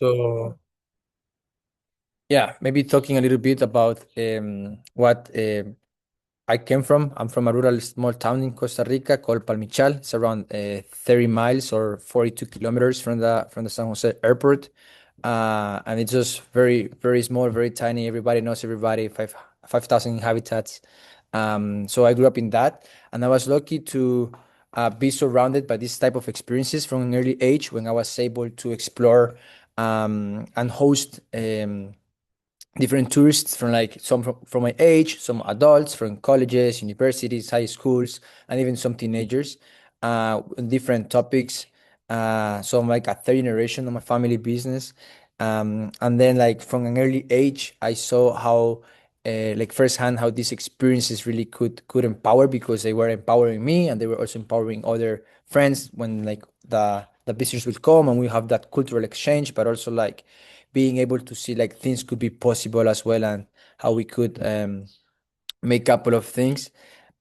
So yeah, maybe talking a little bit about what I came from. I'm from a rural small town in Costa Rica called Palmichal. It's around 30 miles or 42 kilometers from the San Jose airport. And it's just very, very small, very tiny. Everybody knows everybody, 5,000 inhabitants. So I grew up in that, and I was lucky to be surrounded by this type of experiences from an early age when I was able to explore and host. Different tourists from like some from my age, some adults from colleges, universities, high schools, and even some teenagers, different topics. So I'm like a third generation of my family business. And then like from an early age, I saw how like firsthand how these experiences really could empower because they were empowering me and they were also empowering other friends when like the visitors will come and we have that cultural exchange, but also like being able to see like things could be possible as well and how we could make a couple of things.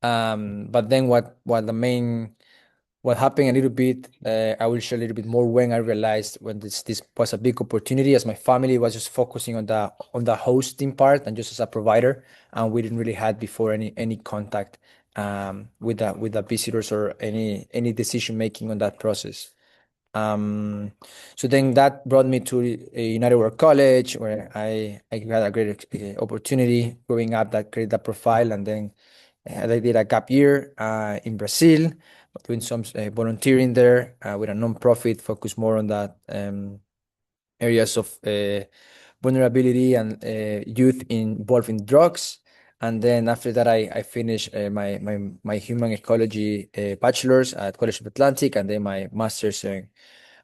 But then what the main what happened a little bit, I will share a little bit more when I realized when this was a big opportunity as my family was just focusing on the hosting part and just as a provider, and we didn't really had before any contact with the visitors or any decision making on that process. Um, so then that brought me to United World College, where I had a great opportunity growing up that created that profile. And then I did a gap year in Brazil, doing some volunteering there with a nonprofit focused more on that areas of vulnerability and youth involved in drugs. And then after that, I finished my human ecology bachelor's at College of Atlantic, and then my master's in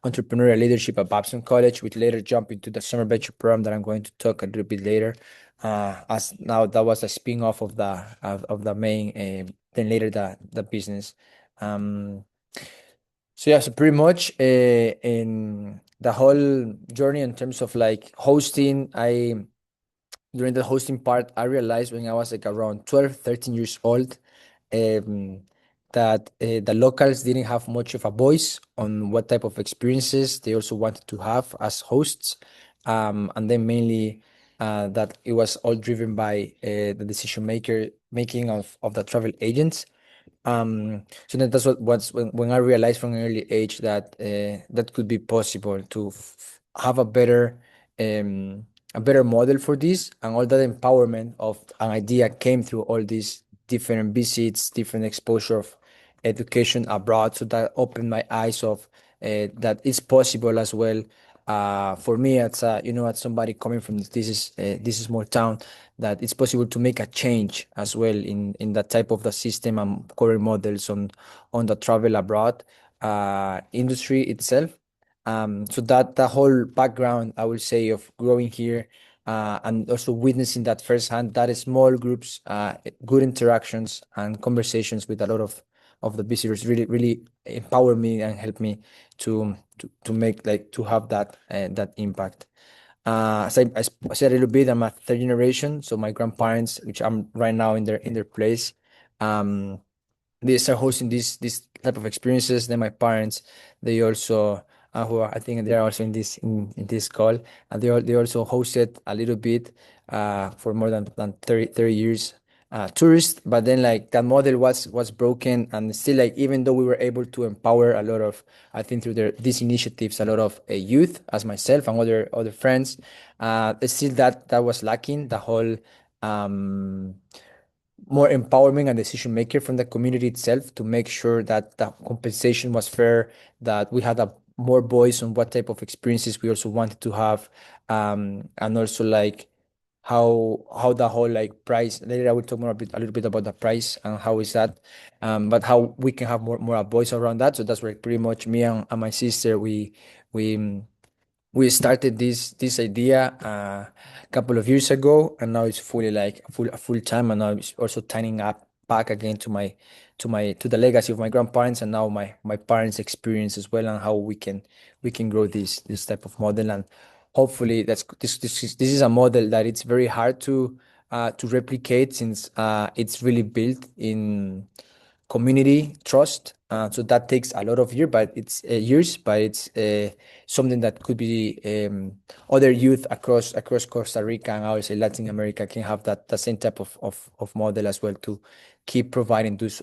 entrepreneurial leadership at Babson College, which later jumped into the summer venture program that I'm going to talk a little bit later. As now that was a spin-off of the main, then later the business. Um, so yeah, so pretty much in the whole journey in terms of like hosting, I during the hosting part, I realized when I was like around 12, 13 years old, um, that the locals didn't have much of a voice on what type of experiences they also wanted to have as hosts. And then mainly that it was all driven by the decision making of the travel agents. So then that's what's when I realized from an early age that that could be possible to have a better model for this, and all that empowerment of an idea came through all these different visits, different exposure of education abroad. So that opened my eyes of that it's possible as well. For me, as as somebody coming from this small town, that it's possible to make a change as well in that type of the system and current models on the travel abroad industry itself. So that the whole background, I would say, of growing here and also witnessing that firsthand, that is small groups, good interactions and conversations with a lot of the visitors really empower me and help me to make like to have that impact. I said a little bit, I'm a third generation, so my grandparents, which I'm right now in their place, um, they start hosting this type of experiences. Then my parents, they also who are, I think they're also in this call, and they also hosted a little bit for more than 30 years tourists. But then like that model was broken, and still like even though we were able to empower a lot of, I think through these initiatives, a lot of youth as myself and other friends, still that was lacking the whole. Um, More empowerment and decision maker from the community itself to make sure that the compensation was fair, that we had a more voice on what type of experiences we also wanted to have, and also like how the whole like price. Later, I will talk more a little bit about the price and how is that, but how we can have more a voice around that. So that's where pretty much me and my sister we we started this idea a couple of years ago, and now it's fully like full time, and now it's also tying up back again to the legacy of my grandparents and now my parents' experience as well, and how we can grow this type of model. And hopefully this is a model that it's very hard to replicate, since it's really built in community trust So that takes a lot of years, but it's something that could be other youth across Costa Rica and I would say Latin America can have that same type of model as well to keep providing those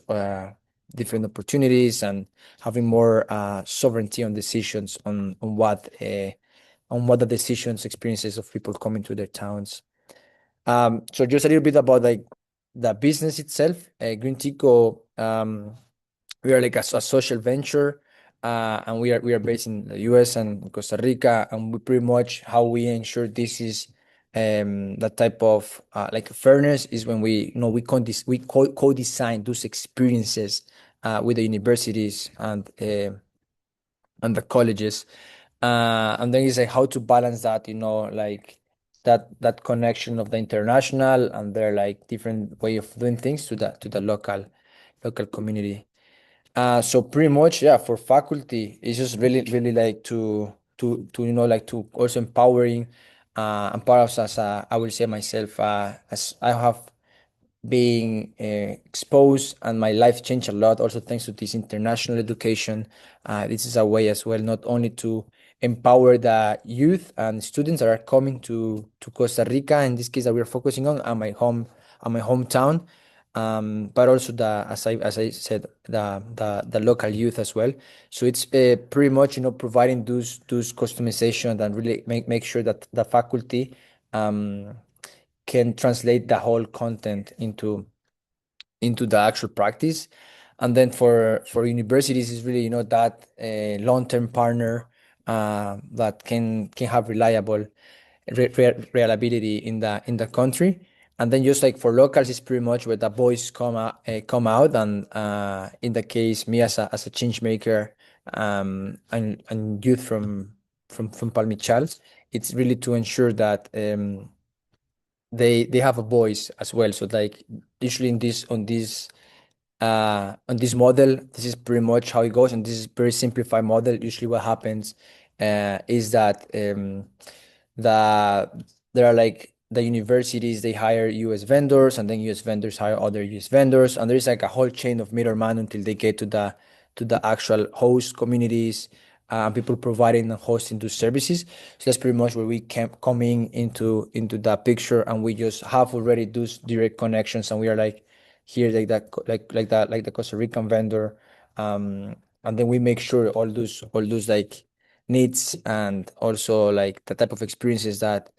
different opportunities and having more sovereignty on decisions on what the decisions experiences of people coming to their towns. So just a little bit about like the business itself. GreenTico, we are like a social venture, and we are based in the U.S. and Costa Rica, and we pretty much how we ensure this is that type of like fairness is when we co-design those experiences with the universities and the colleges. And then it's like how to balance that, like that connection of the international and their like different way of doing things to the local community. So pretty much, yeah, for faculty, it's just really, really like to like to also empowering and part of as I will say myself as I have being exposed and my life changed a lot also thanks to this international education. This is a way as well not only to empower the youth and students that are coming to Costa Rica in this case that we're focusing on my hometown, but also the as I said the local youth as well. So it's pretty much providing those customization and really make sure that the faculty um, can translate the whole content into the actual practice. And then for universities is really that long-term partner that can have reliability in the country. And then just like for locals is pretty much where the boys come out, and in the case me as a change maker, and youth from Palmichal, it's really to ensure that they have a voice as well. So like usually in this on this model, this is pretty much how it goes, and this is very simplified model. Usually what happens is that the there are like the universities, they hire US vendors, and then US vendors hire other US vendors, and there's like a whole chain of middleman until they get to the actual host communities, people providing and hosting those services. So that's pretty much where we can coming into that picture, and we just have already those direct connections, and we are like here like the Costa Rican vendor, and then we make sure all those like needs and also like the type of experiences that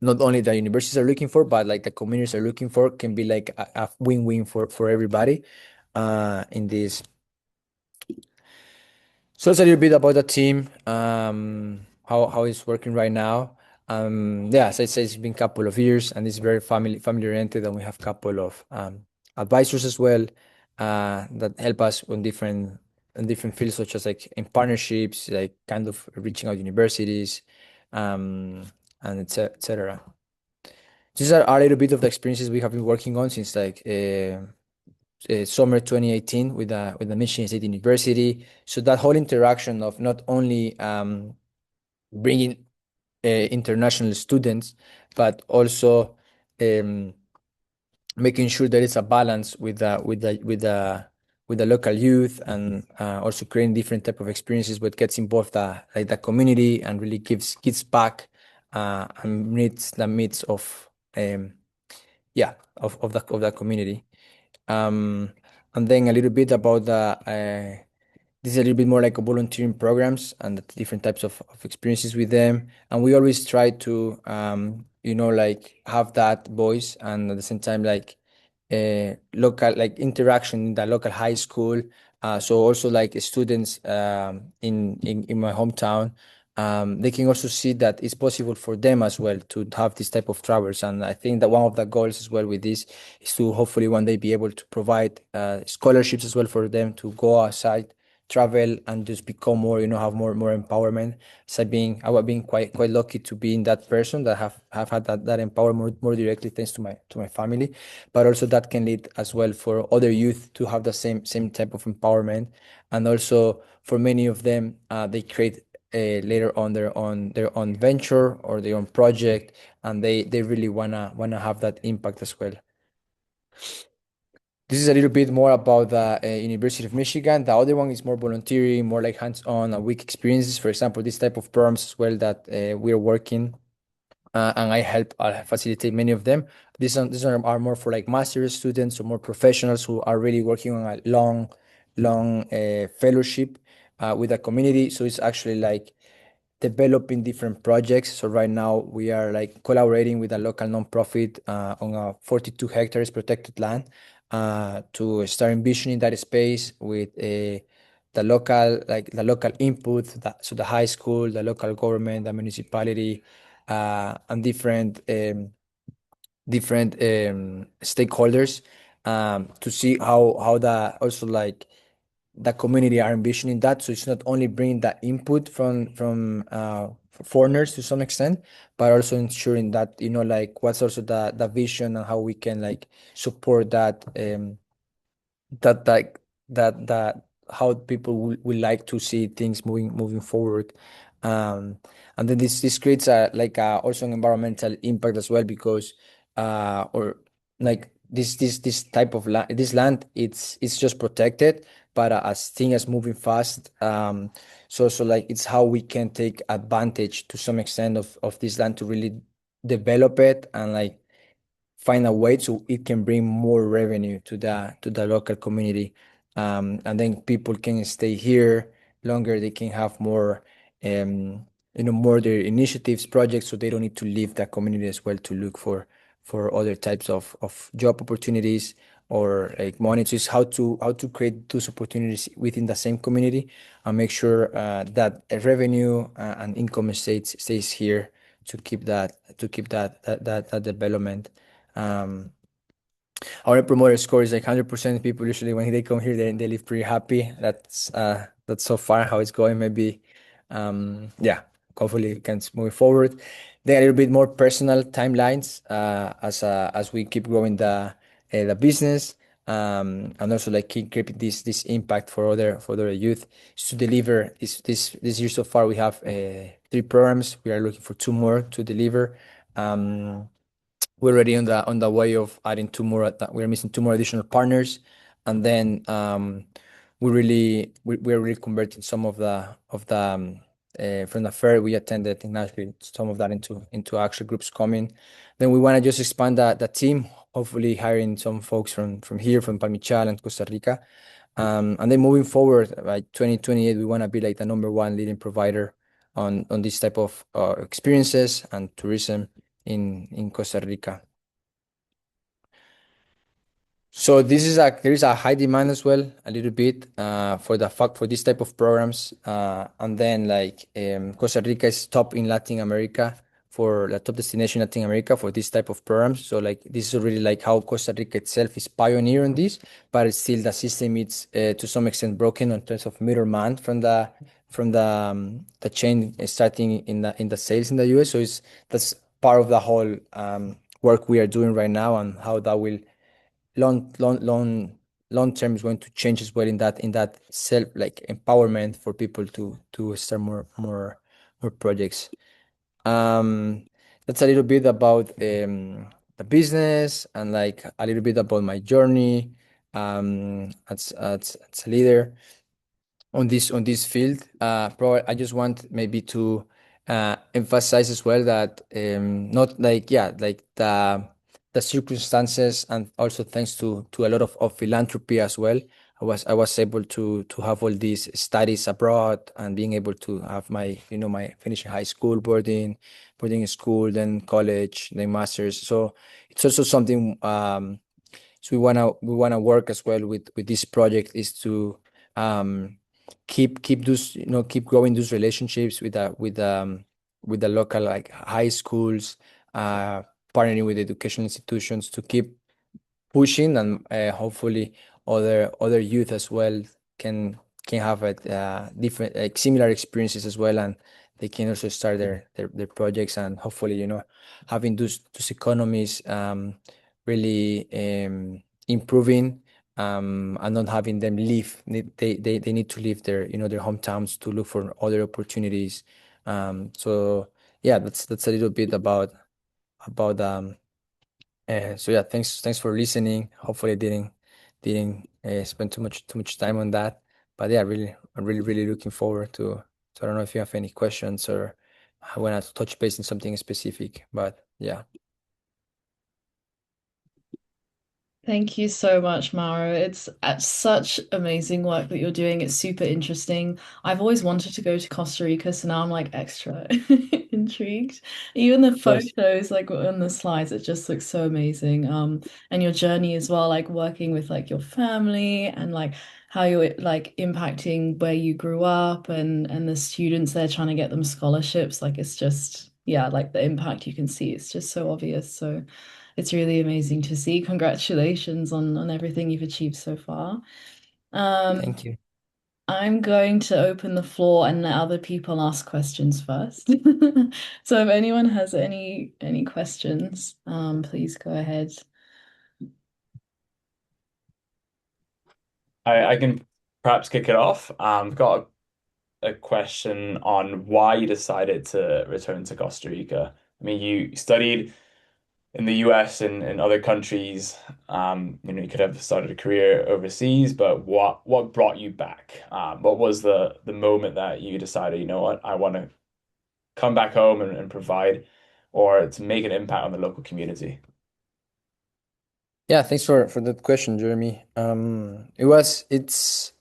not only the universities are looking for, but like the communities are looking for can be like a win-win for everybody in this. So it's a little bit about the team, how it's working right now. Yeah, as I said, it's been a couple of years and it's very family oriented, and we have a couple of advisors as well that help us on different fields, such as like in partnerships, like kind of reaching out universities, um, and etc. These are a little bit of the experiences we have been working on since like summer 2018 with the Michigan State University. So that whole interaction of not only bringing international students, but also um, making sure there is a balance with the local youth, and also creating different type of experiences, but gets involved the community and really gives back and meets the needs of yeah of the community. Um, and then a little bit about this is a little bit more like a volunteering programs and the different types of experiences with them. And we always try to, like have that voice, and at the same time, like local, like interaction in the local high school. So also like students in my hometown, they can also see that it's possible for them as well to have this type of travels. And I think that one of the goals as well with this is to hopefully one day be able to provide scholarships as well for them to go outside, travel, and just become more, have more empowerment. So I have been quite lucky to be in that person that have had that empowerment more directly thanks to my family, but also that can lead as well for other youth to have the same type of empowerment. And also for many of them, they create later on their own venture or their own project, and they really wanna have that impact as well. This is a little bit more about the University of Michigan. The other one is more voluntary, more like hands-on and week experiences. For example, this type of programs as well that we're working and I help facilitate many of them. These are more for like master's students or more professionals who are really working on a long fellowship with a community. So it's actually like developing different projects. So right now we are like collaborating with a local nonprofit on a 42 hectares protected land to start envisioning that space with the local input, so the high school, the local government, the municipality, and different stakeholders to see how the also like the community are envisioning that. So it's not only bringing the input from foreigners to some extent, but also ensuring that like what's also the vision and how we can like support that like that how people will like to see things moving forward. um and then this creates a like also an environmental impact as well because or like this type of land, this land, it's just protected, but as things moving fast, so like it's how we can take advantage to some extent of this land to really develop it and like find a way so it can bring more revenue to the local community, and then people can stay here longer. They can have more, more their initiatives, projects, so they don't need to leave the community as well to look for other types of job opportunities or like money. So it's how to create those opportunities within the same community and make sure that revenue and income stays here to keep that development. um, our Net Promoter Score is like 100%. People usually when they come here, they leave pretty happy. That's so far how it's going. Maybe, yeah. Hopefully, we can move forward. Then a little bit more personal timelines as we keep growing the business, and also like keep creating this impact for other youth. To deliver this year so far, we have 3 programs. We are looking for 2 more to deliver. Um, we're already on the way of adding 2 more. We're missing 2 more additional partners, and then we're really converting some of the from the fair we attended in Nashville, some of that into actual groups coming. Then we want to just expand the team, hopefully hiring some folks from here, from Palmichal and Costa Rica. And then moving forward, by 2028, we want to be like the number one leading provider on this type of experiences and tourism in Costa Rica. So there is a high demand as well, a little bit for this type of programs, and then like Costa Rica is top in Latin America for the top destination in Latin America for this type of programs. So like this is really like how Costa Rica itself is pioneer on this, but it's still the system is to some extent broken in terms of middleman from the chain starting in the sales in the US. So that's part of the whole work we are doing right now and how that will long term is going to change as well in that self like empowerment for people to start more projects. um that's a little bit about the business and like a little bit about my journey as a leader on this field. Probably I just want maybe to emphasize as well that not like yeah like the circumstances, and also thanks to a lot of philanthropy as well. I was able to have all these studies abroad and being able to have my finishing high school, boarding school, then college, then masters. So it's also something. So we wanna work as well with this project is to um, keep growing those relationships with the local like high schools, uh, partnering with educational institutions to keep pushing, and hopefully other youth as well can have a different like similar experiences as well, and they can also start their projects, and hopefully having those economies really improving, and not having them leave. They need to leave their hometowns to look for other opportunities. So yeah, that's a little bit about so yeah, thanks for listening. Hopefully I didn't didn't spend too much time on that. But yeah, I'm really looking forward to. So I don't know if you have any questions or I want to touch base on something specific, but yeah. Thank you so much, Mauro. It's such amazing work that you're doing. It's super interesting. I've always wanted to go to Costa Rica, so now I'm like extra intrigued. Even the Of course. photos, like on the slides, it just looks so amazing. And your journey as well, like working with like your family and like how you're like impacting where you grew up and the students there trying to get them scholarships. Like it's just, yeah, like the impact you can see. It's just so obvious. So. It's really amazing to see. Congratulations on everything you've achieved so far. Um, Thank you. I'm going to open the floor and let other people ask questions first. So if anyone has any questions, please go ahead. I can perhaps kick it off. I've got a question on why you decided to return to Costa Rica. I mean, you studied in the US and other countries. You could have started a career overseas, but what brought you back? What was the moment that you decided, you know what, I want to come back home and provide or to make an impact on the local community? Yeah, thanks for that question, Jeremy. It's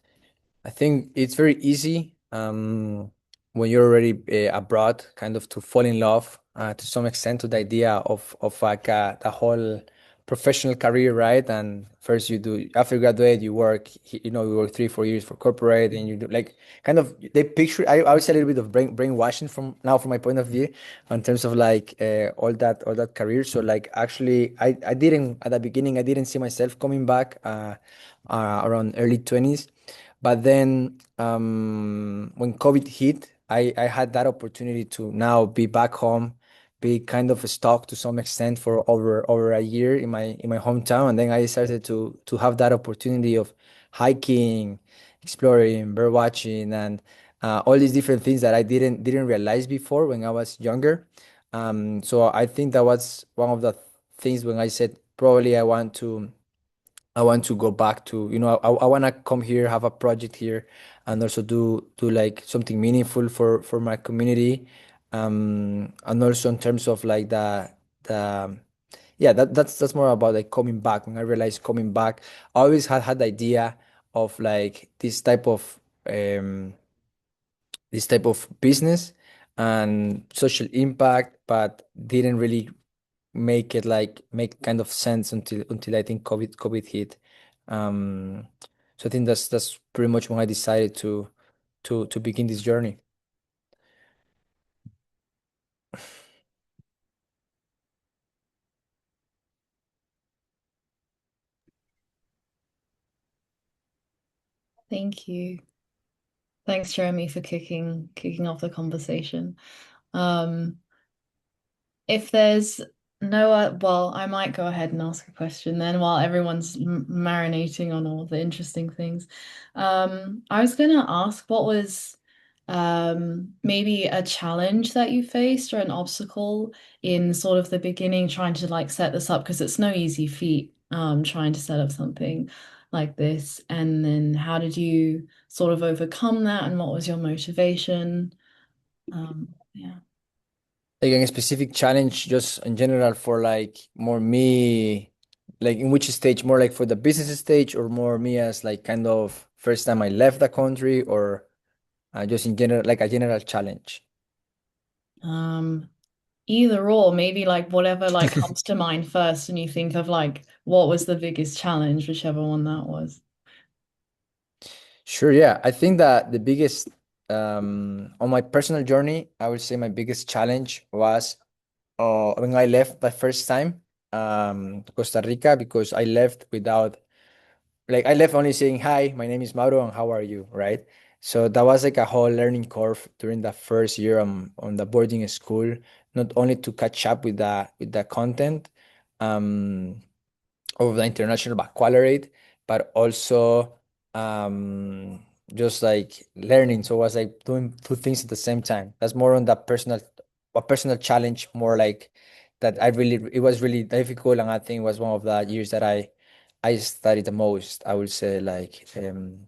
I think it's very easy when you're already abroad, kind of to fall in love to some extent to the idea of like the whole professional career, right? And first you do after you graduate, you work, you work 3 4 years for corporate, and you do like kind of they picture. I would say a little bit of brainwashing from my point of view, in terms of like all that career. So like actually, I didn't at the beginning. I didn't see myself coming back around early 20s. But then when COVID hit, I had that opportunity to now be back home, be kind of stuck to some extent for over a year in my hometown. And then I started to have that opportunity of hiking, exploring, bird watching, and all these different things that I didn't realize before when I was younger. So I think that was one of the things when I said probably I want to go back to, I want to come here, have a project here, and also do like something meaningful for my community. And also in terms of like the yeah, that's more about like coming back. When I realized coming back, I always had the idea of like this type of business and social impact, but didn't really make kind of sense until I think COVID hit. Um, so I think that's pretty much when I decided to begin this journey. Thank you. Thanks, Jeremy, for kicking off the conversation. Um, If there's no, well, I might go ahead and ask a question then while everyone's marinating on all the interesting things. I was going to ask what was maybe a challenge that you faced or an obstacle in sort of the beginning trying to like set this up because it's no easy feat trying to set up something like this. And then how did you sort of overcome that and what was your motivation? Yeah. Like a specific challenge, just in general for like more me, like in which stage, more like for the business stage, or more me as like kind of first time I left the country, or just in general, like a general challenge. Um, Either or, maybe like whatever like comes to mind first and you think of like what was the biggest challenge, whichever one that was. Sure, yeah. I think that the biggest, on my personal journey, I would say my biggest challenge was when I left the first time, Costa Rica, because I left without, like, I left only saying, "Hi, my name is Mauro, and how are you?" Right? So that was like a whole learning curve during the first year on the boarding school, not only to catch up with the content, um, of the international baccalaureate, but also just like learning. So it was like doing two things at the same time. That's more on the a personal challenge, more like that it was really difficult. And I think it was one of the years that I I studied the most, I would say, like, and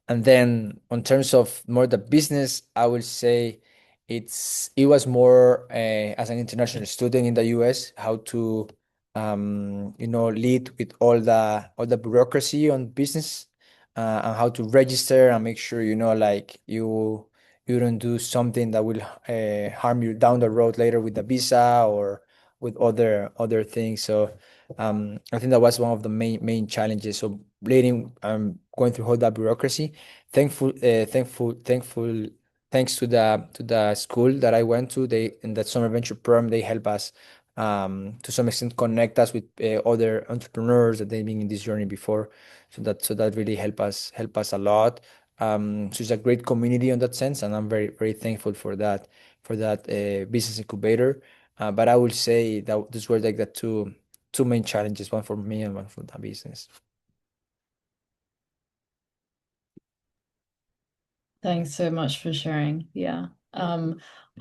then in terms of more the business, I would say it was more as an international student in the US, how to lead with all the bureaucracy on business, and how to register and make sure like you don't do something that will harm you down the road later with the visa or with other things. So I think that was one of the main challenges. So leading going through all that bureaucracy. Thankful. Thanks to the school that I went to, they in that summer venture program, they help us to some extent connect us with other entrepreneurs that they've been in this journey before. So that really help us a lot. So it's a great community in that sense, and I'm very very thankful for that business incubator. But I would say that these were like the two main challenges, one for me and one for the business. Thanks so much for sharing. Yeah.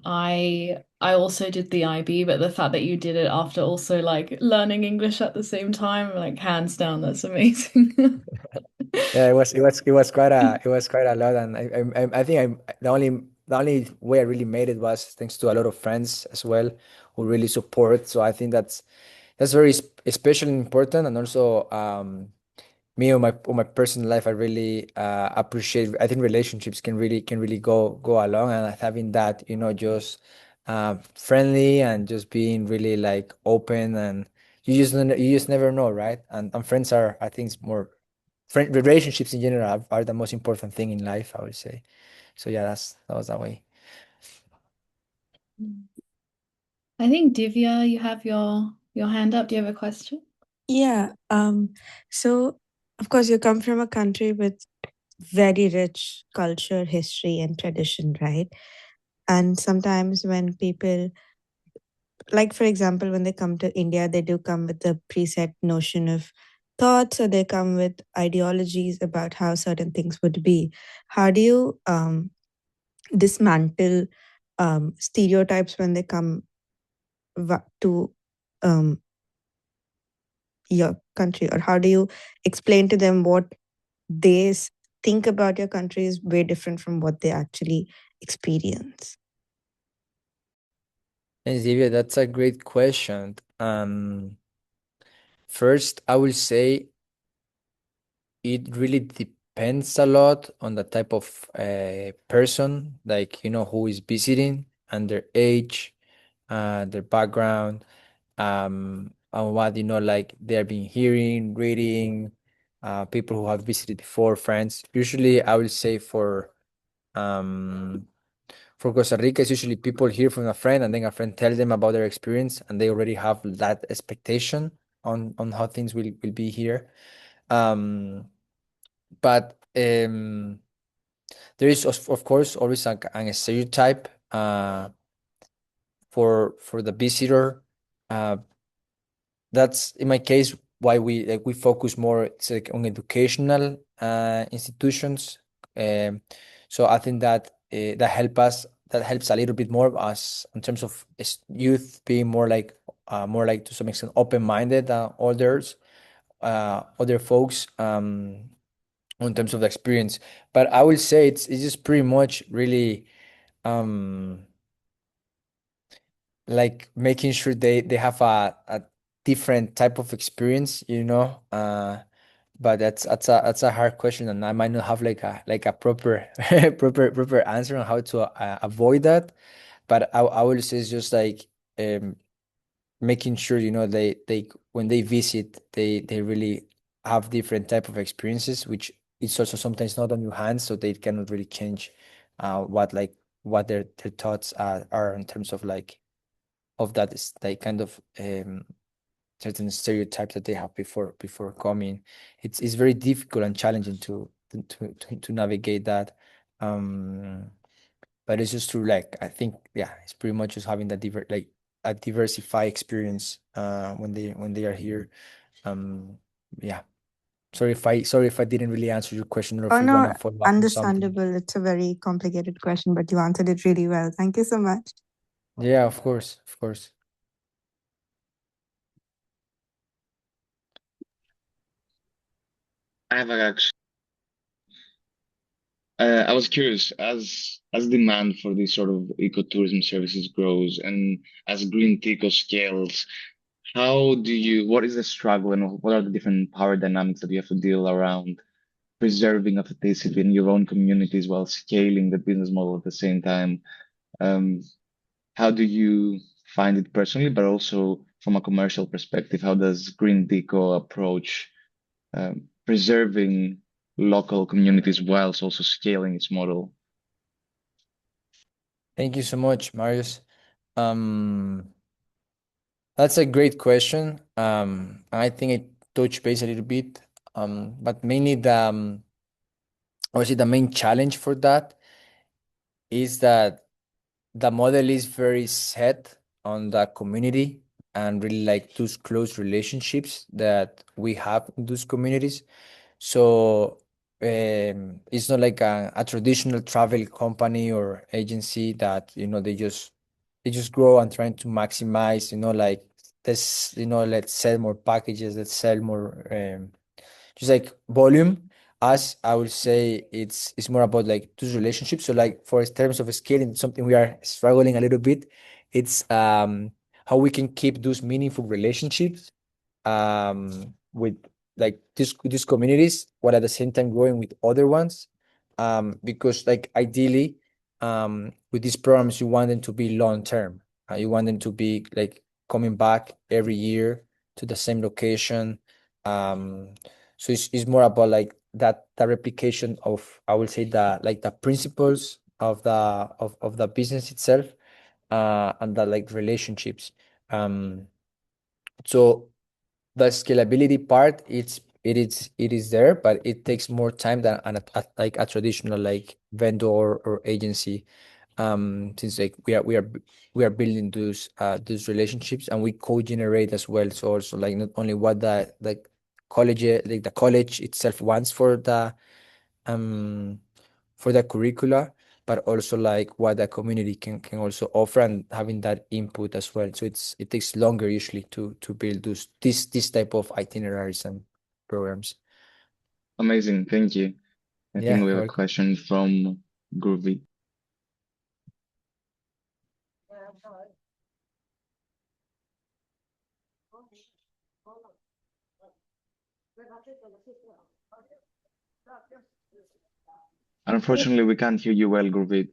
I also did the IB, but the fact that you did it after also like learning English at the same time, like hands down, that's amazing. Yeah, it was quite a lot, and I think the only way I really made it was thanks to a lot of friends as well who really support. So I think that's very especially important, and also me on my personal life, I really appreciate. I think relationships can really go along, and having that, just friendly and just being really like open, and you just never know, right? And friends are, I think, it's more friend relationships in general are the most important thing in life, I would say. So yeah, that was that way. I think Divya, you have your hand up. Do you have a question? Yeah. So of course you come from a country with very rich culture, history, and tradition, right? And sometimes when people, like for example, when they come to India, they do come with a preset notion of thoughts, or they come with ideologies about how certain things would be. How do you dismantle stereotypes when they come to um, your country, or how do you explain to them what they think about your country is way different from what they actually experience? Thanks, Divya. That's a great question. First, I will say it really depends a lot on the type of person, like, who is visiting and their age, their background, and what, like they've been hearing, reading, people who have visited before, friends. Usually, I will say um, for Costa Rica, it's usually people hear from a friend, and then a friend tells them about their experience, and they already have that expectation on how things will be here. Um, but there is, of course, always a stereotype for the visitor. Uh, that's in my case why we focus more, it's like on educational institutions. So I think that helps a little bit more us in terms of youth being more like to some extent open-minded than other folks, in terms of the experience. But I will say it's just pretty much really um like making sure they have a different type of experience, but that's a hard question, and I might not have like a proper proper answer on how to avoid that. But I will say it's just like um making sure, they when they visit, they really have different type of experiences, which is also sometimes not on your hands, so they cannot really change what their thoughts are in terms of like of that is like kind of certain stereotypes that they have before coming. It's very difficult and challenging to navigate that. Um, but it's just true. Like I think, yeah, it's pretty much just having that like a diversified experience when they are here. Um, yeah. Sorry if I didn't really answer your question, or if Oh you want to no, follow up on something. understandable. It's a very complicated question, but you answered it really well. Thank you so much. Yeah, of course, of course. I have actually. I was curious as demand for these sort of ecotourism services grows and as GreenTico scales, what is the struggle and what are the different power dynamics that you have to deal around preserving authenticity in your own communities while scaling the business model at the same time? Um, how do you find it personally, but also from a commercial perspective? How does GreenTico approach preserving local communities whilst also scaling its model? Thank you so much, Marius. Um, that's a great question. I think it touched base a little bit, but mainly obviously the main challenge for that is that the model is very set on the community and really like those close relationships that we have in those communities. So it's not like a traditional travel company or agency that they just grow and trying to maximize, like this, let's sell more packages, let's sell more just like volume. As I would say, it's more about like those relationships. So like for terms of scaling, something we are struggling a little bit. It's how we can keep those meaningful relationships with like these communities, while at the same time growing with other ones. Because like ideally, with these programs, you want them to be long term. You want them to be like coming back every year to the same location. Um, so it's more about like that the replication of, I would say, the principles of the business itself, and the like relationships. Um, so the scalability part, it is there, but it takes more time than like a traditional like vendor or agency. Since like we are building those relationships, and we co-generate as well. So also like not only what the college itself wants um for the curricula, but also like what the community can also offer, and having that input as well. So it takes longer usually to build this type of itineraries and programs. Amazing, thank you. I think Yeah, we have you're a welcome. question from Groovy. Unfortunately, we can't hear you well, Groovy.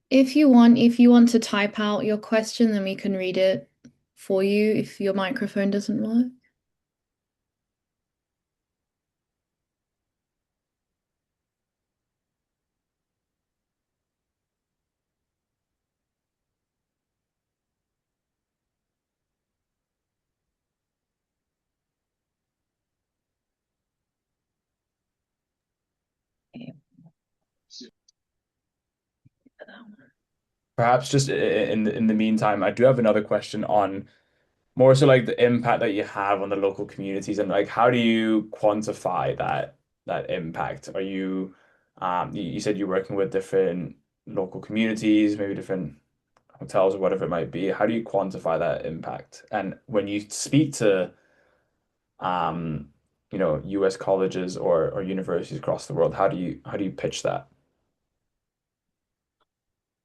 If you want to type out your question, then we can read it for you if your microphone doesn't work. Perhaps just in the meantime, I do have another question on more so like the impact that you have on the local communities, and like how do you quantify that impact? Are you said you're working with different local communities, maybe different hotels or whatever it might be. How do you quantify that impact? And when you speak to um, US colleges or universities across the world, how do you pitch that?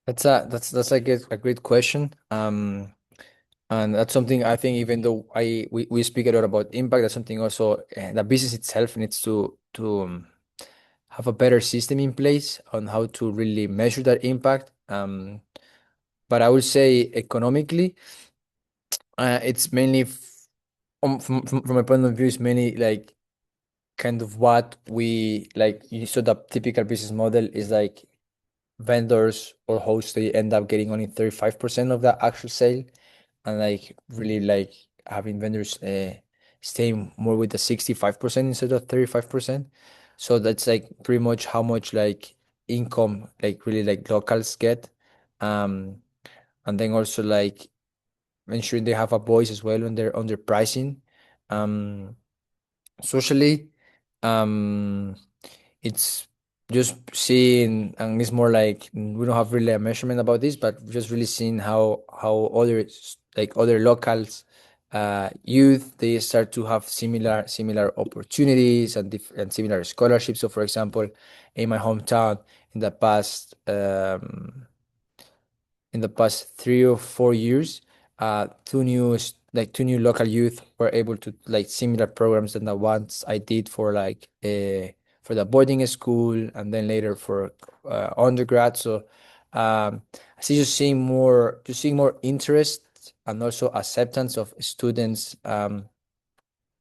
That's like a great question. And that's something I think, even though we speak a lot about impact, that's something also the business itself needs to have a better system in place on how to really measure that impact. But I would say economically, it's mainly from my point of view, it's mainly like kind of what we like. So the typical business model is like vendors or hosts, they end up getting only 35% of the actual sale, and like really like having vendors staying more with the 65% instead of 35%. So that's like pretty much how much like income like really like locals get. um and then also like ensuring they have a voice as well on their pricing. um Socially, um it's just seeing, and it's more like we don't have really a measurement about this, but just really seeing how like other locals, youth, they start to have similar opportunities and and similar scholarships. So for example, in my hometown, in the past in the past 3 or 4 years, two new local youth were able to like similar programs than the ones I did for like for the boarding school and then later for undergrad. So I see just seeing more interest and also acceptance of students and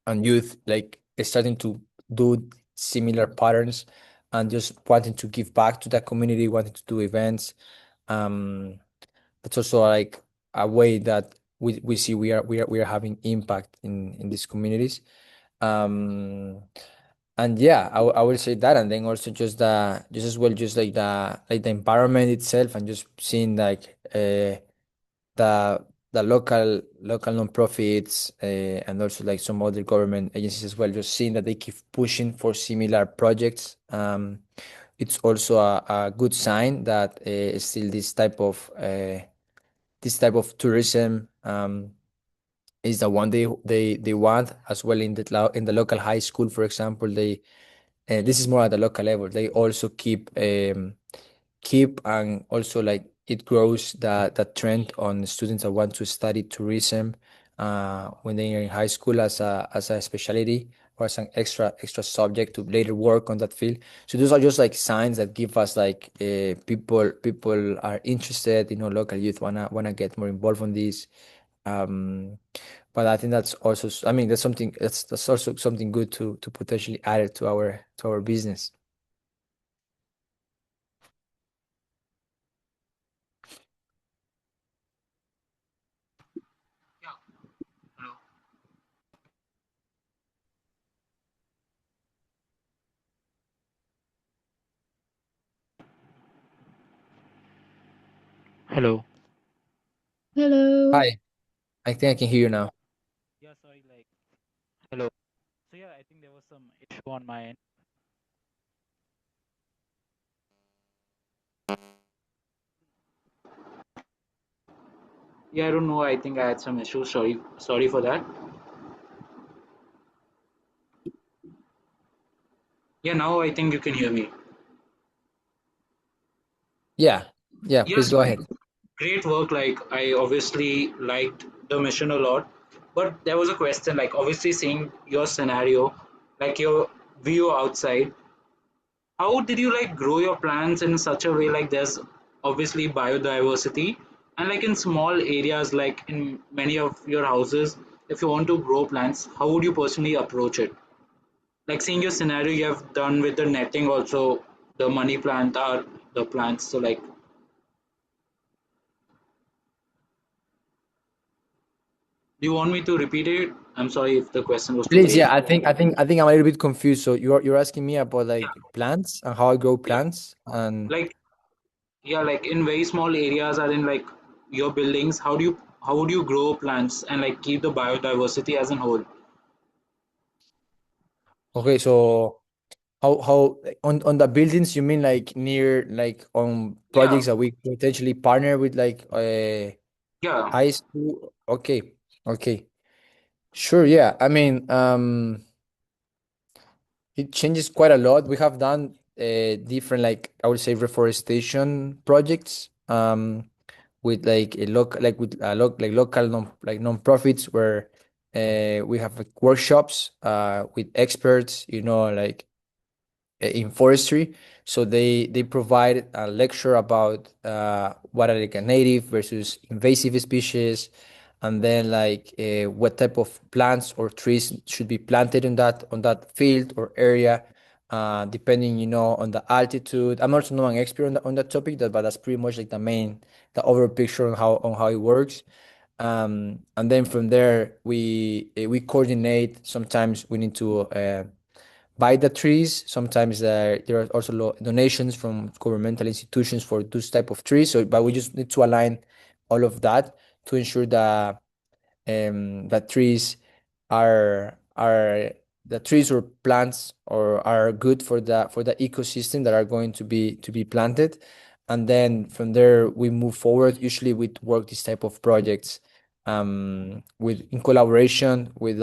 youth like starting to do similar patterns and just wanting to give back to the community, wanting to do events. Um, that's also like a way that we see we are having impact in these communities. Um, and yeah, I will say that, and then also just as well just like the environment itself, and just seeing like the local nonprofits, and also like some other government agencies as well, just seeing that they keep pushing for similar projects. It's also a good sign that still this type of tourism is the one they want as well in in the local high school, for example. They this is more at the local level. They also keep and also like it grows that trend on students that want to study tourism when they are in high school as a specialty or as an extra subject to later work on that field. So those are just like signs that give us like people are interested, local youth wanna get more involved on this. um but I think that's also I mean that's something that's also something good to potentially add it to our business. Yeah. Hello. Hello. Hello. Hi, I think I can hear you now. Yeah, sorry, like, hello. So yeah, I think there was some issue on my end. Yeah, I don't know. I think I had some issues. Sorry for that. Yeah, now I think you can hear me. Yeah, yeah, Yeah, please go so ahead. great work. Like, I obviously liked the mission a lot, but there was a question. Like, obviously, seeing your scenario, like your view outside, how did you like grow your plants in such a way? Like, there's obviously biodiversity, and like in small areas, like in many of your houses, if you want to grow plants, how would you personally approach it? Like seeing your scenario you have done with the netting also, the money plant are the plants. So like, do you want me to repeat it? I'm sorry if the question was too Please, vague. yeah, I think I'm a little bit confused. So you're asking me about Yeah, like plants and how I grow yeah. plants and Like, yeah, like in very small areas or in like your buildings, how would you grow plants and like keep the biodiversity as a whole? okay, so how like, on the buildings you mean like near like on Yeah, projects that we potentially partner with like yeah, high school? Okay, okay, sure, yeah. I mean, it changes quite a lot. We have done different like I would say reforestation projects. With like a local like with like local non-profits where we have like workshops with experts, like in forestry. So they provide a lecture about what are like a native versus invasive species, and then like what type of plants or trees should be planted on that field or area, depending on the altitude. I'm also not an expert on that topic, but that's pretty much like the overall picture on how it works. And then from there we coordinate. Sometimes we need to buy the trees. Sometimes there are also donations from governmental institutions for those type of trees. So, but we just need to align all of that to ensure that trees are the trees or plants or are good for the ecosystem that are going to be planted, and then from there we move forward. Usually we work this type of projects with in collaboration with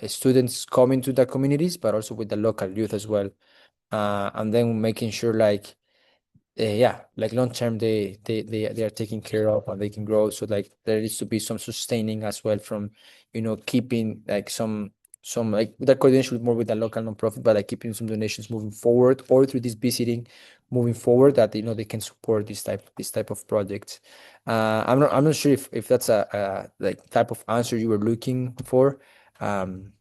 students coming to the communities, but also with the local youth as well, and then making sure like yeah, like long term they are taken care of and they can grow. So like there needs to be some sustaining as well from, keeping like some like the coordination with more with the local nonprofit, but like keeping some donations moving forward or through this visiting moving forward that they can support this type of projects. I'm not sure if that's a like type of answer you were looking for. Um,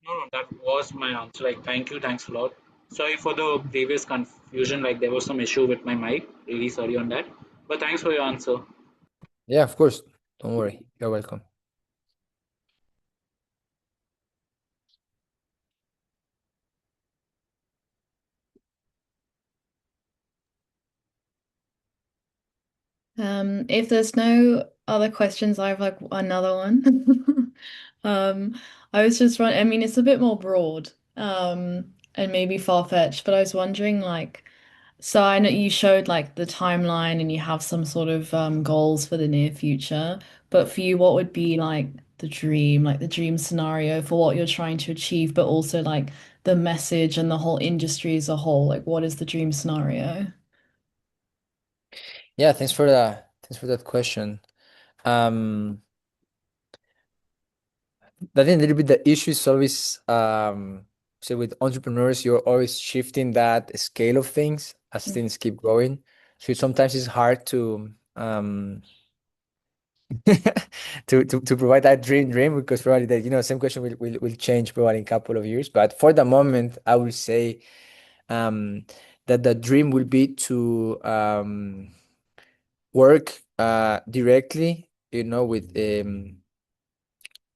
No, no, that was my answer. Like, thank you, thanks a lot. Sorry for the previous confusion. Like, there was some issue with my mic. Really sorry on that. But thanks for your answer. yeah, of course. Don't worry. You're welcome. If there's no other questions, I have like another one. I was just I mean, it's a bit more broad, and maybe far-fetched, but I was wondering like, so I know you showed like the timeline and you have some sort of goals for the near future, but for you, what would be like the dream scenario for what you're trying to achieve, but also like the message and the whole industry as a whole? Like, what is the dream scenario? Yeah, thanks for that question. Um, I think a little bit the issue is always, so with entrepreneurs, you're always shifting that scale of things as things keep growing. So sometimes it's hard to provide that dream because probably that same question will change probably in a couple of years. But for the moment, I will say um, that the dream will be to work directly, with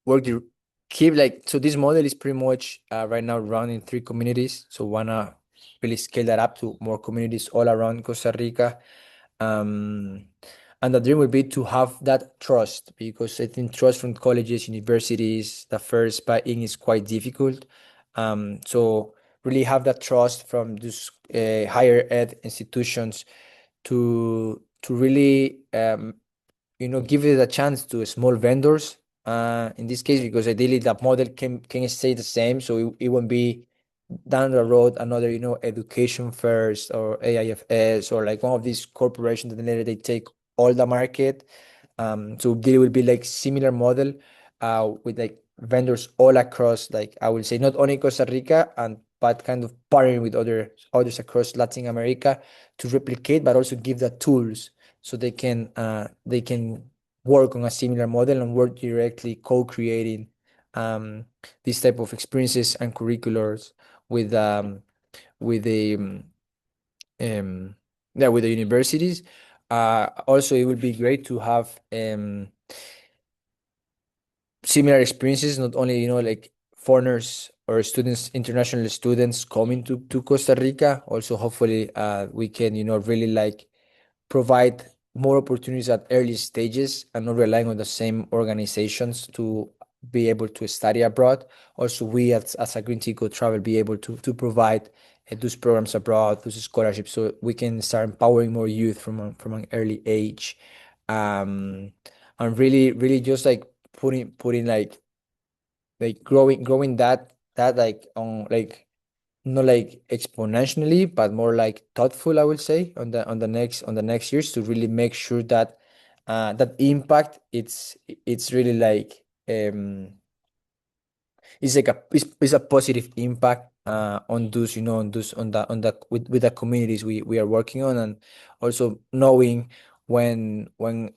work dir- keep like so this model is pretty much right now run in 3 communities, so wanna really scale that up to more communities all around Costa Rica. um and the dream would be to have that trust, because I think trust from colleges, universities, the first buy-in is quite difficult. So really have that trust from these higher ed institutions to really give it a chance to small vendors in this case, because ideally that model can stay the same, so it won't be down the road another education first or AIFS or like one of these corporations that later they take all the market. So there will be like similar model with like vendors all across, like I will say not only Costa Rica, and but kind of partnering with others across Latin America to replicate, but also give the tools so they can work on a similar model and work directly co-creating um, these type of experiences and curriculars with the yeah, with the universities. Also, it would be great to have similar experiences, not only like foreigners or students, international students coming to Costa Rica. Also, hopefully, we can really like provide more opportunities at early stages and not relying on the same organizations to be able to study abroad. Also, we as a GreenTico Travel be able to provide those programs abroad, those scholarships, so we can start empowering more youth from an early age, um, and really just like putting like growing that like on like not like exponentially, but more like thoughtful, I would say, on the next years, to really make sure that that impact it's really like it's a positive impact on those on the with the communities we are working on, and also knowing when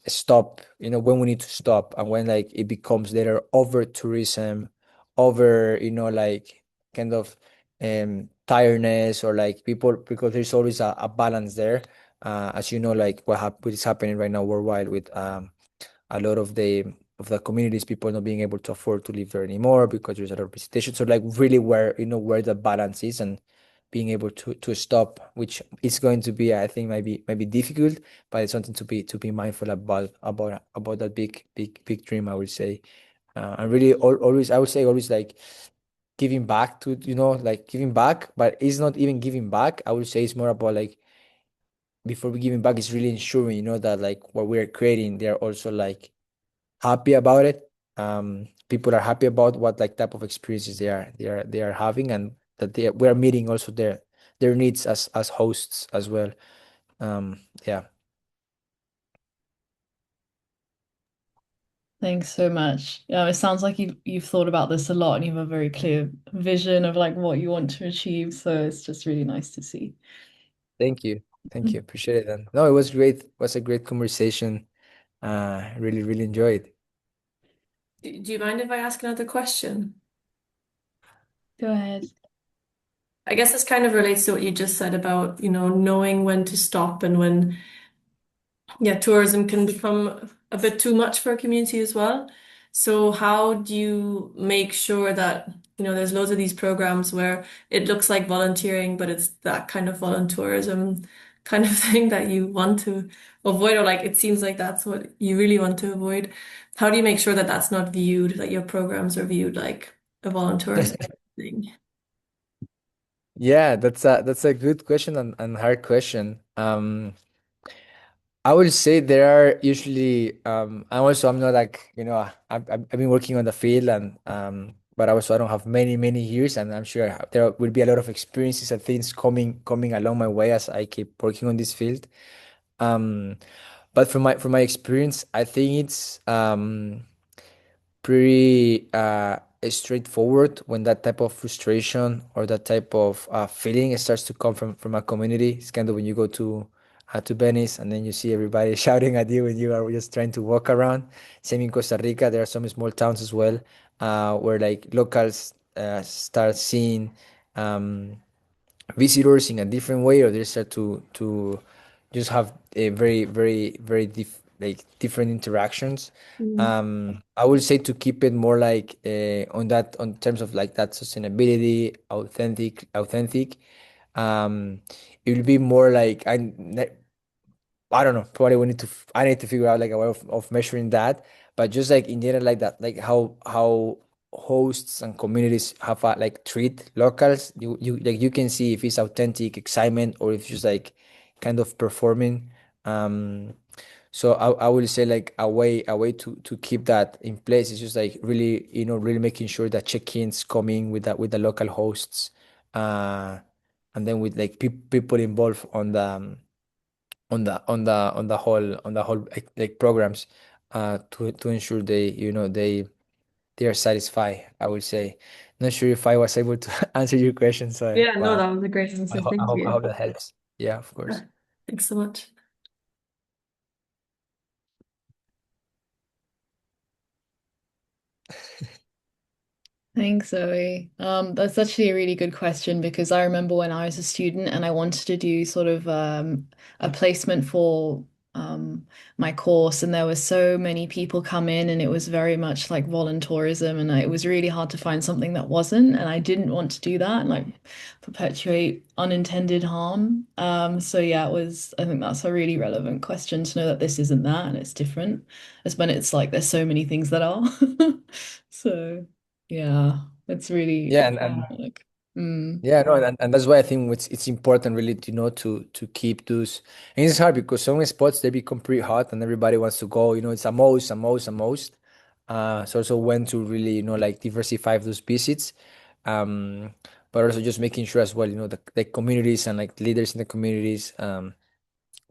stop, when we need to stop, and when like it becomes later over tourism, over like kind of tiredness, or like people, because there's always a balance there, as like what is happening right now worldwide with a lot of the communities, people not being able to afford to live there anymore because there's a lot of visitation. So like really where the balance is, and being able to stop, which is going to be, I think, maybe difficult, but it's something to be mindful about that big dream, I would say. And really always, I would say always like giving back to, like giving back, but it's not even giving back. I would say it's more about like before we giving back, it's really ensuring, that like what we're creating, they're also like happy about it. People are happy about what like type of experiences they are having, and that we're meeting also their needs as hosts as well. Yeah. Thanks so much. It sounds like you've thought about this a lot and you have a very clear vision of like what you want to achieve. So it's just really nice to see. Thank you. Thank you. Appreciate it. And no, it was great. It was a great conversation. Really, really enjoyed. Do you mind if I ask another question? Go ahead. I guess this kind of relates to what you just said about, knowing when to stop and when, yeah, tourism can become a bit too much for a community as well. So how do you make sure that, there's loads of these programs where it looks like volunteering, but it's that kind of voluntourism kind of thing that you want to avoid, or like it seems like that's what you really want to avoid. How do you make sure that that's not viewed, that your programs are viewed like a voluntourism thing? Yeah, that's a good question and hard question. I would say there are usually and also I'm not like I've been working on the field and but also I don't have many years, and I'm sure there will be a lot of experiences and things coming along my way as I keep working on this field. Um, but from my experience, I think it's pretty straightforward when that type of frustration or that type of feeling starts to come from a community. It's kind of when you go to Venice and then you see everybody shouting at you when you are just trying to walk around. Same in Costa Rica, there are some small towns as well where like locals start seeing um, visitors in a different way, or they start to just have a very like different interactions. Mm. I would say to keep it more like on terms of like that sustainability, authentic. It will be more like I don't know. Probably we need to. I need to figure out like a way of measuring that. But just like in general, like that, like how hosts and communities have like treat locals. You like you can see if it's authentic excitement or if it's just like kind of performing. Um, so I will say like a way to keep that in place is just like really really making sure that check-ins coming with the local hosts, and then with like people involved on the whole like programs to ensure they are satisfied, I would say. Not sure if I was able to answer your question, so Yeah, no, but that was a great I, answer. ho- I Thank hope I you. hope that helps. Yeah, of Yeah, course. thanks so much. Thanks, Zoe. That's actually a really good question because I remember when I was a student and I wanted to do sort of a placement for um, my course, and there were so many people come in, and it was very much like voluntourism, and it was really hard to find something that wasn't, and I didn't want to do that and like perpetuate unintended harm. So yeah, it was. I think that's a really relevant question to know that this isn't that and it's different, as when it's like there's so many things that are. So. Yeah, it's really Yeah, and like, mm, yeah, no, and that's why I think it's important really to to keep those. And it's hard because some spots they become pretty hot and everybody wants to go. It's a most. So also when to really like diversify those visits, um, but also just making sure as well the communities and like leaders in the communities,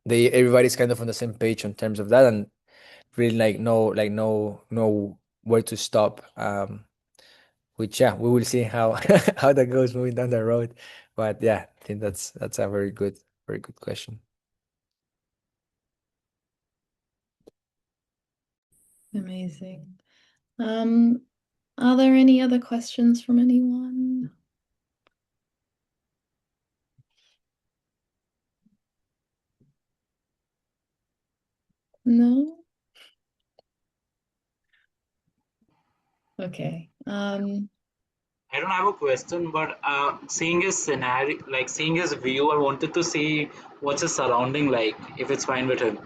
they everybody's kind of on the same page in terms of that, and really know where to stop. Which yeah, we will see how how that goes moving down the road. But yeah, I think that's a very good question. amazing. Um, are there any other questions from anyone? No? Okay. I don't have a question, but seeing his scenario, like seeing his view, I wanted to see what's his surrounding like, if it's fine with him.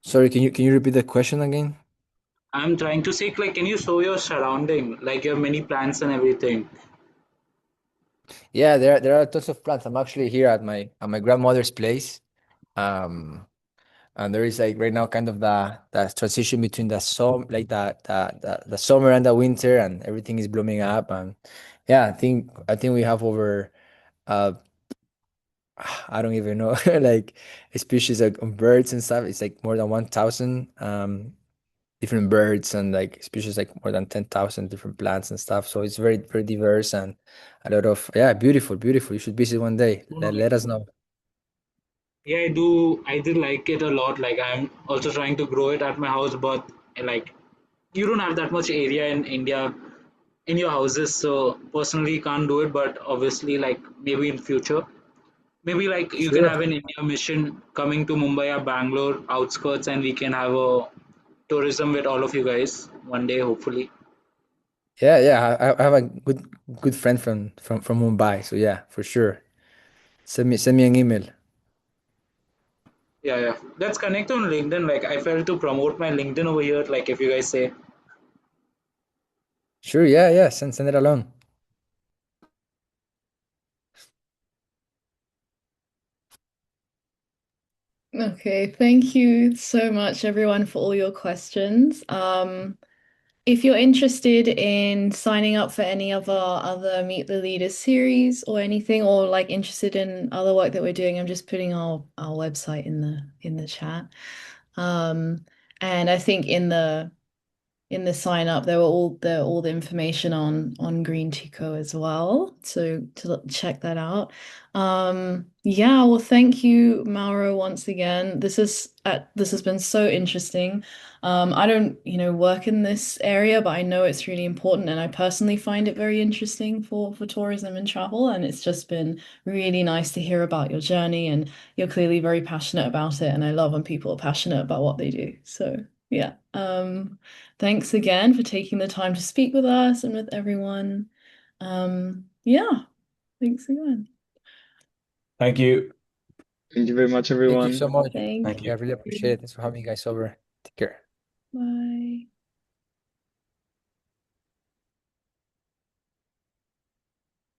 Sorry, can you repeat the question again? I'm trying to say, like, can you show your surrounding? Like, you have many plants and everything. Yeah, there are tons of plants. I'm actually here at my grandmother's place. Um, and there is like right now kind of the transition between the the summer and the winter, and everything is blooming up. And yeah, I think we have over uh I don't even know like species of birds and stuff. It's like more than 1,000 different birds, and like species like more than 10,000 different plants and stuff. So it's very very diverse, and a lot of, yeah, beautiful, beautiful. You should visit one day. Let us know. Yeah, I do. I did like it a lot. Like, I'm also trying to grow it at my house, but like, you don't have that much area in India in your houses, so personally can't do it. But obviously, like, maybe in future, maybe like you can Sure. have an India mission coming to Mumbai or Bangalore outskirts, and we can have a tourism with all of you guys one day, hopefully. Yeah, yeah. I have a good friend from Mumbai. So yeah, for sure. Send me an email. Yeah, yeah. Let's connect on LinkedIn. Like, I felt to promote my LinkedIn over here. Like, if you guys say, Sure, yeah, yeah. Send it along. Okay, thank you so much, everyone, for all your questions. If you're interested in signing up for any of our other Meet the Leaders series or anything, or like interested in other work that we're doing, I'm just putting our website in the chat. Um, and I think in the sign up, there were all the information on GreenTico as well. So to check that out. Yeah, well, thank you, Mauro, once again. This has been so interesting. I don't, work in this area, but I know it's really important, and I personally find it very interesting for tourism and travel. And it's just been really nice to hear about your journey, and you're clearly very passionate about it. And I love when people are passionate about what they do. So yeah. Thanks again for taking the time to speak with us and with everyone. Yeah, thanks again. Thank you. Thank you very much, Thank you so everyone. much. Thank Thank Yeah, I you. really appreciate you. it. Thanks for having me guys over. Take care. Bye.